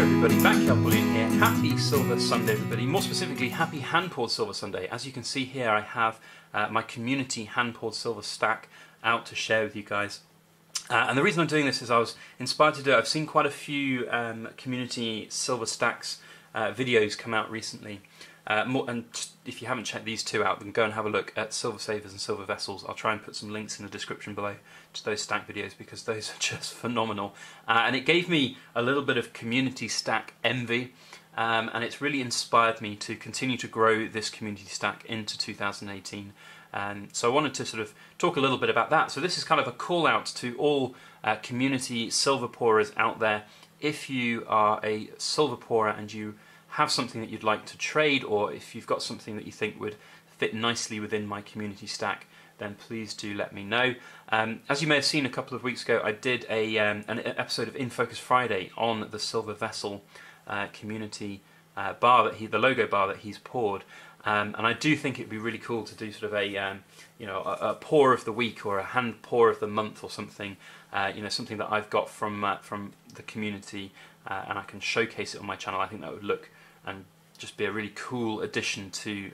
everybody, Backyard Bullion here. Happy Silver Sunday everybody, more specifically happy hand-poured silver Sunday. As you can see here I have my community hand-poured silver stack out to share with you guys. And the reason I'm doing this is I was inspired to do it. I've seen quite a few community silver stacks videos come out recently. And if you haven't checked these two out, then go and have a look at Silver Savers and Silver Vessels. I'll try and put some links in the description below to those stack videos because those are just phenomenal. And it gave me a little bit of community stack envy, and it's really inspired me to continue to grow this community stack into 2018. So I wanted to sort of talk a little bit about that. So this is kind of a call out to all community silver pourers out there. If you are a silver pourer and you have something that you'd like to trade, or if you've got something that you think would fit nicely within my community stack, then please do let me know. As you may have seen a couple of weeks ago, I did an episode of In Focus Friday on the Silver Vessel community bar that the logo bar that he's poured, and I do think it'd be really cool to do sort of a pour of the week or a hand pour of the month or something. Something that I've got from the community, and I can showcase it on my channel. I think that would look and just be a really cool addition to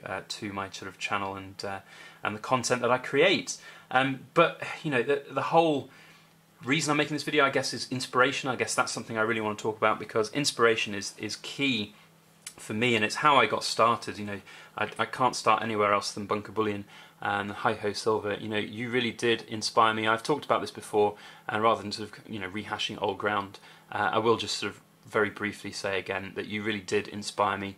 my sort of channel and the content that I create. But the whole reason I'm making this video, I guess, is inspiration. I guess that's something I really want to talk about because inspiration is key for me, and it's how I got started. I can't start anywhere else than Bunker Bullion and Hi Ho Silver. You really did inspire me. I've talked about this before, and rather than sort of rehashing old ground, I will just sort of very briefly say again that you really did inspire me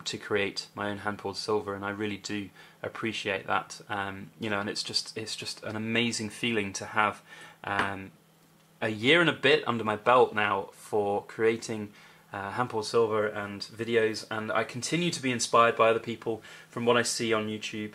to create my own hand-poured silver, and I really do appreciate that. And it's just an amazing feeling to have a year and a bit under my belt now for creating hand-poured silver and videos, and I continue to be inspired by other people from what I see on YouTube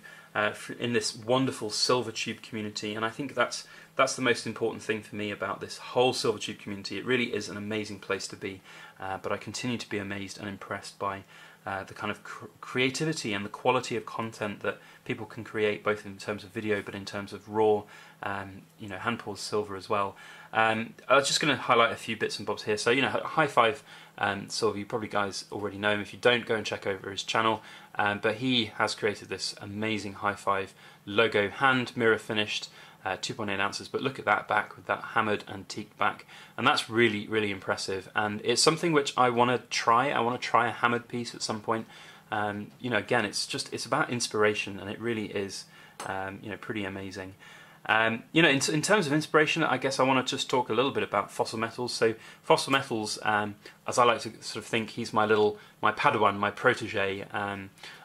in this wonderful SilverTube community, and I think that's the most important thing for me about this whole SilverTube community. It really is an amazing place to be, but I continue to be amazed and impressed by the kind of creativity and the quality of content that people can create, both in terms of video but in terms of raw hand-poured silver as well. I was just going to highlight a few bits and bobs here. So High Five Silver, you probably guys already know him. If you don't, go and check over his channel. But he has created this amazing High Five logo, hand mirror finished, 2.8 ounces, but look at that back with that hammered antique back, and that's really, really impressive, and it's something which I want to try. I want to try a hammered piece at some point. Again, it's about inspiration, and it really is pretty amazing. In terms of inspiration, I guess I want to just talk a little bit about Fossil Metals. So Fossil Metals, as I like to sort of think, he's my Padawan, my protege.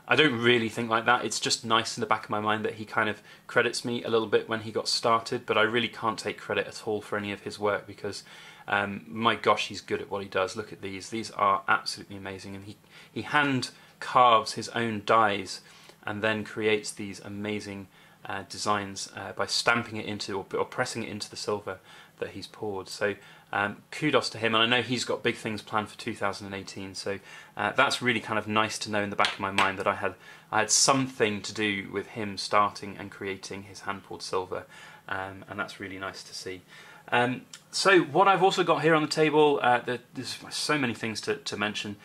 I don't really think like that. It's just nice in the back of my mind that he kind of credits me a little bit when he got started, but I really can't take credit at all for any of his work because, my gosh, he's good at what he does. Look at these. These are absolutely amazing, and he hand carves his own dies and then creates these amazing designs by stamping it into or pressing it into the silver that he's poured. So kudos to him, and I know he's got big things planned for 2018, so that's really kind of nice to know in the back of my mind that I had something to do with him starting and creating his hand-poured silver, and that's really nice to see. So what I've also got here on the table, there's so many things to mention.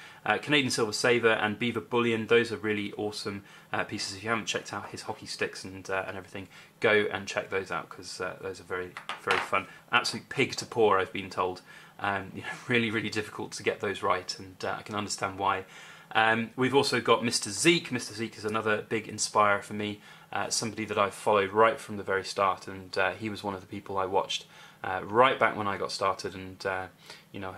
Canadian Silver Saver and Beaver Bullion, those are really awesome pieces. If you haven't checked out his hockey sticks and everything, go and check those out because those are very, very fun. Absolute pig to pour, I've been told. Really, really difficult to get those right, and I can understand why. We've also got Mr. Zeke. Mr. Zeke is another big inspirer for me, somebody that I've followed right from the very start, and he was one of the people I watched right back when I got started, and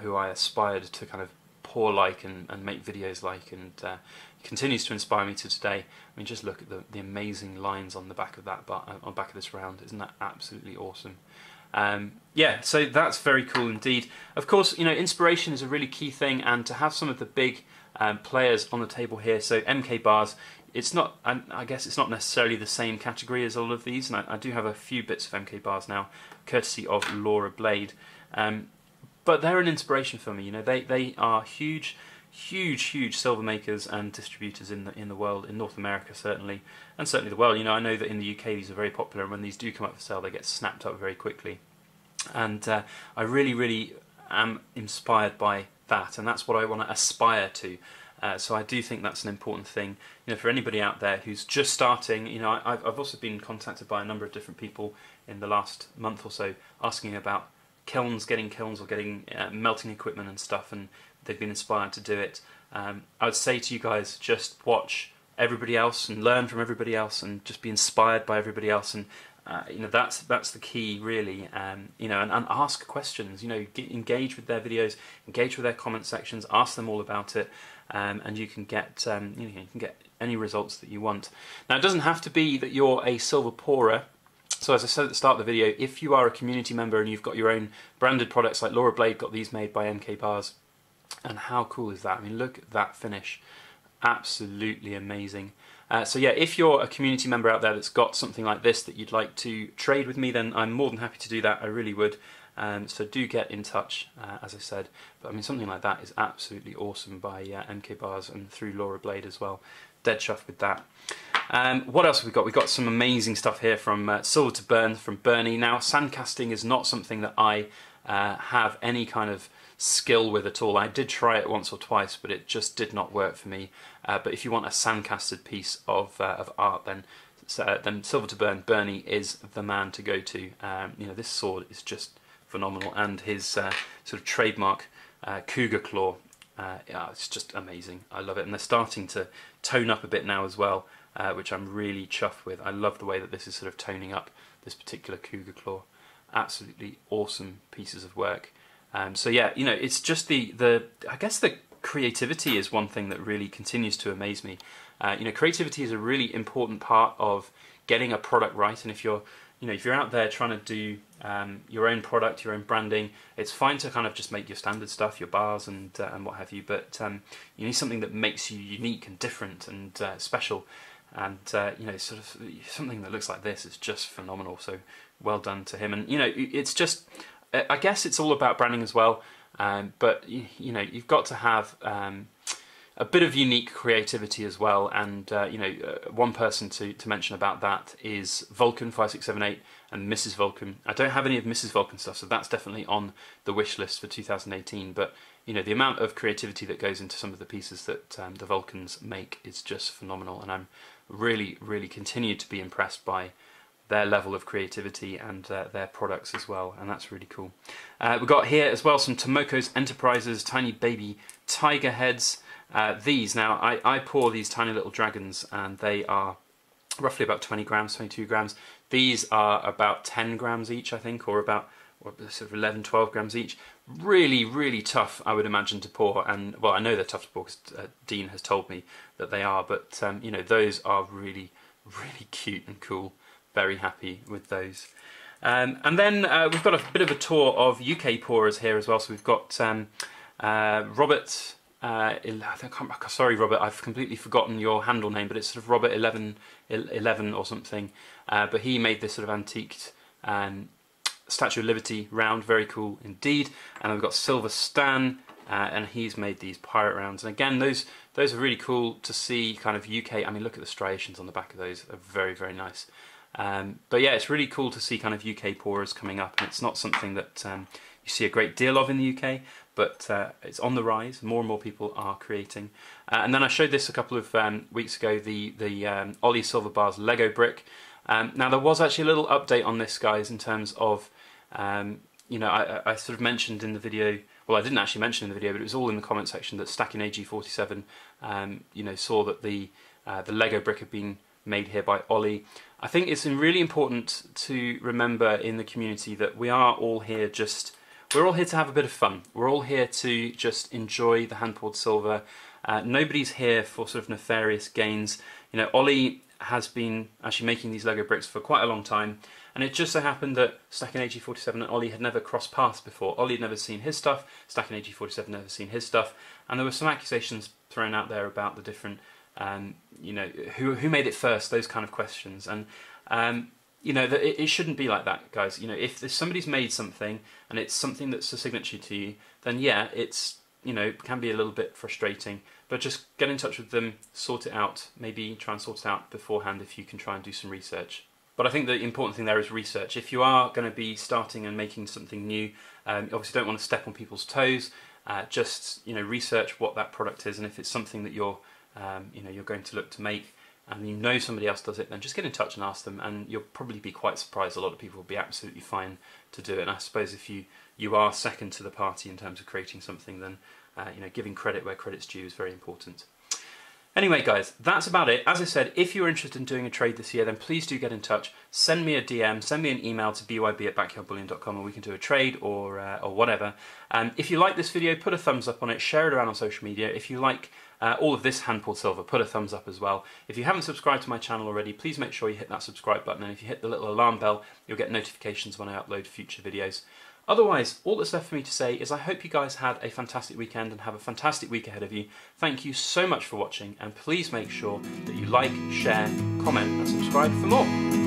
who I aspired to kind of pour like and make videos like, and continues to inspire me to today. I mean, just look at the amazing lines on the back of that, on the back of this round. Isn't that absolutely awesome? Yeah, so that's very cool indeed. Of course, inspiration is a really key thing, and to have some of the big players on the table here. So MK Bars, it's not, I guess it's not necessarily the same category as all of these, and I do have a few bits of MK Bars now, courtesy of Laura Blade. But they're an inspiration for me. They are huge silver makers and distributors in the world, in North America certainly, and certainly the world. I know that in the UK these are very popular, and when these do come up for sale, they get snapped up very quickly. And I really am inspired by that, and that's what I want to aspire to. So I do think that's an important thing, you know, for anybody out there who's just starting. You know, I've also been contacted by a number of different people in the last month or so asking about kilns, getting kilns or getting melting equipment and stuff, and they've been inspired to do it. I would say to you guys, just watch everybody else and learn from everybody else, and just be inspired by everybody else, and you know, that's the key really. You know, and ask questions. You know, engage with their videos, engage with their comment sections, ask them all about it. And you can get you know, you can get any results that you want. Now, it doesn't have to be that you're a silver pourer. So as I said at the start of the video, if you are a community member and you've got your own branded products, like Laura Blade got these made by MK Bars, and how cool is that? I mean, look at that finish, absolutely amazing. So yeah, if you're a community member out there that's got something like this that you'd like to trade with me, then I'm more than happy to do that. I really would. So do get in touch, as I said. But I mean, something like that is absolutely awesome by MK Bars and through Laura Blade as well. Dead chuffed with that. What else have we got? We've got some amazing stuff here from Silver to Burn from Bernie. Now, sandcasting is not something that I have any kind of skill with at all. I did try it once or twice, but it just did not work for me. But if you want a sandcasted piece of art, then Silver to Burn Bernie is the man to go to. You know, this sword is just phenomenal, and his sort of trademark cougar claw, yeah, it's just amazing. I love it, and they're starting to tone up a bit now as well, which I'm really chuffed with. I love the way that this is sort of toning up this particular cougar claw. Absolutely awesome pieces of work. So yeah, you know, it's just I guess the creativity is one thing that really continues to amaze me. You know, creativity is a really important part of getting a product right, and if you're out there trying to do your own product, your own branding, it's fine to kind of just make your standard stuff, your bars and what have you, but you need something that makes you unique and different and special, and you know, sort of something that looks like this is just phenomenal. So well done to him. And you know, it's just, I guess it's all about branding as well, but you know, you've got to have a bit of unique creativity as well, and you know, one person to mention about that is Vulcan5678 and Mrs. Vulcan. I don't have any of Mrs. Vulcan stuff, so that's definitely on the wish list for 2018, but you know, the amount of creativity that goes into some of the pieces that the Vulcans make is just phenomenal, and I'm really continue to be impressed by their level of creativity and their products as well, and that's really cool. We've got here as well some Tomoko's Enterprises tiny baby tiger heads. These, now I pour these tiny little dragons, and they are roughly about 20 grams, 22 grams. These are about 10 grams each, I think, or about sort of 11, 12 grams each. Really tough, I would imagine, to pour, and well, I know they're tough to pour because Dean has told me that they are, but you know, those are really cute and cool. Very happy with those. And then we've got a bit of a tour of UK pourers here as well. So we've got Robert. Sorry, Robert, I've completely forgotten your handle name, but it's sort of Robert 11 or something. But he made this sort of antiqued Statue of Liberty round, very cool indeed. And we've got Silver Stan, and he's made these pirate rounds. And again, those are really cool to see, kind of UK. I mean, look at the striations on the back of those; they're very nice. But yeah, it's really cool to see kind of UK pourers coming up, and it's not something that you see a great deal of in the UK, but it's on the rise. More and more people are creating. And then I showed this a couple of weeks ago, the Ollie Silver Bars Lego brick. Now there was actually a little update on this, guys, in terms of, you know, I sort of mentioned in the video, well, I didn't actually mention in the video, but it was all in the comment section, that Stacking AG47, you know, saw that the Lego brick had been made here by Ollie. I think it's really important to remember in the community that we are all here we're all here to have a bit of fun. We're all here to just enjoy the hand-poured silver. Nobody's here for sort of nefarious gains. You know, Ollie has been actually making these Lego bricks for quite a long time, and it just so happened that Stacking AG47 and Ollie had never crossed paths before. Ollie had never seen his stuff, Stacking AG47 never seen his stuff, and there were some accusations thrown out there about the different, you know, who made it first, those kind of questions. And you know, it shouldn't be like that, guys. You know, if somebody's made something and it's something that's a signature to you, then yeah, it's, you know, it can be a little bit frustrating, but just get in touch with them, sort it out, maybe try and sort it out beforehand if you can try and do some research. But I think the important thing there is research. If you are going to be starting and making something new, obviously don't want to step on people's toes. just research what that product is, and if it's something that you're you're going to look to make, and you know somebody else does it, then just get in touch and ask them, and you'll probably be quite surprised. A lot of people will be absolutely fine to do it. And I suppose if you are second to the party in terms of creating something, then giving credit where credit's due is very important. Anyway guys, that's about it. As I said, if you're interested in doing a trade this year, then please do get in touch. Send me a DM, send me an email to byb@backyardbullion.com, and we can do a trade or whatever. If you like this video, put a thumbs up on it, share it around on social media. If you like all of this hand-poured silver, put a thumbs up as well. If you haven't subscribed to my channel already, please make sure you hit that subscribe button, and if you hit the little alarm bell, you'll get notifications when I upload future videos. Otherwise, all that's left for me to say is I hope you guys had a fantastic weekend and have a fantastic week ahead of you. Thank you so much for watching, and please make sure that you like, share, comment and subscribe for more.